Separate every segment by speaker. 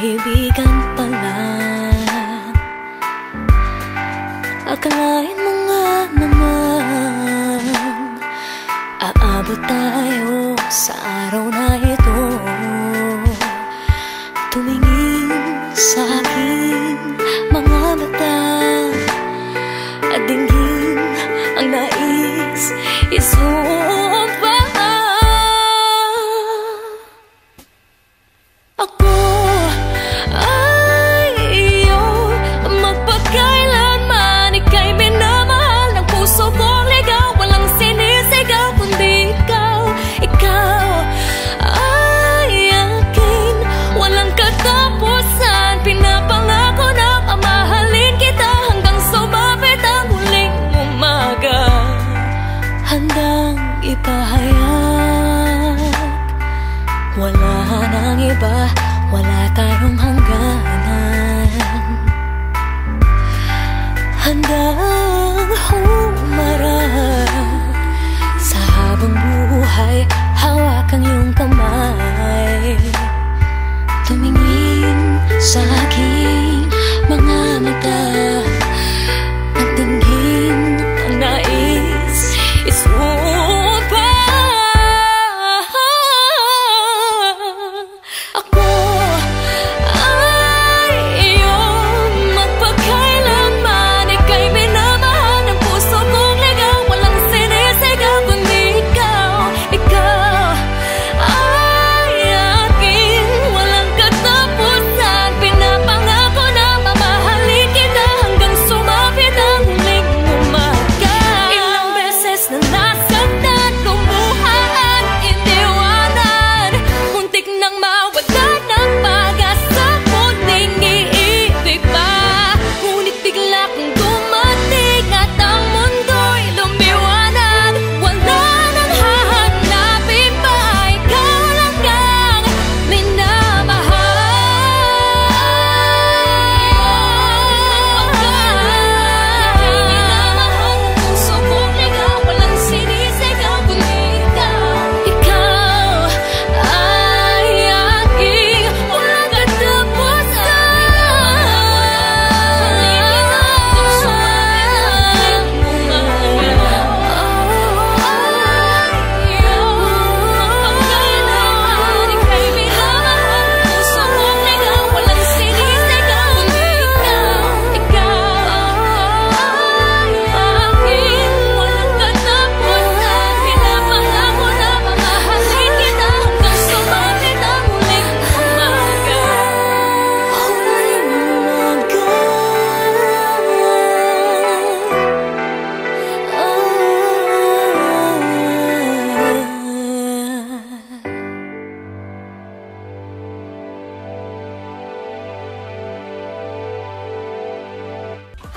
Speaker 1: kaibigan pa lang. Akalain mo nga naman aabot tayo sa araw na ito. Tumingin sa aking mga mata at dinggin ang nais isuot pa. Ako ay iyo magpakailanman, ika'y minamahal ng puso kong ligaw. Walang sinisigaw kundi ikaw. Ikaw ay akin, walang katapusan. Pinapangako na mamahalin kita hanggang sumapit ang huling umaga. Handang ipahayag, wala nang iba, wala tayong hangganan. Handang humarap sa habang buhay, hawak ang iyong kamay. Tumingin sa aking mga mata at dinggin ang nais isuot pa. Ako ay iyong magpakailanman, ika'y minamahal ng puso kong ligaw. Walang sinisigaw kundi ikaw. Ikaw ay akin, walang katapusan. Pinapangako na mamahalin kita hanggang sumapit ang huling umaga. Ilang beses na nasaktan, lumuha at iniwanan, muntik nang mawalan ng pag-asa, muling iibig pa. Ngunit bigla kang dumating at ang mundo'y lumiwanag. Wala nang hahanapin pa, ikaw lang ang minamahal. Minamahal ng puso kong ligaw, walang sinisigaw kundi ikaw. Ikaw ay aking, walang katapusan.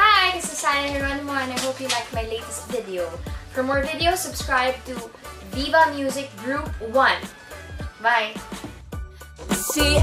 Speaker 2: Hi, this is Sana Geronimo and I hope you liked my latest video. For more videos, subscribe to Viva Music Group 1. Bye!
Speaker 1: Si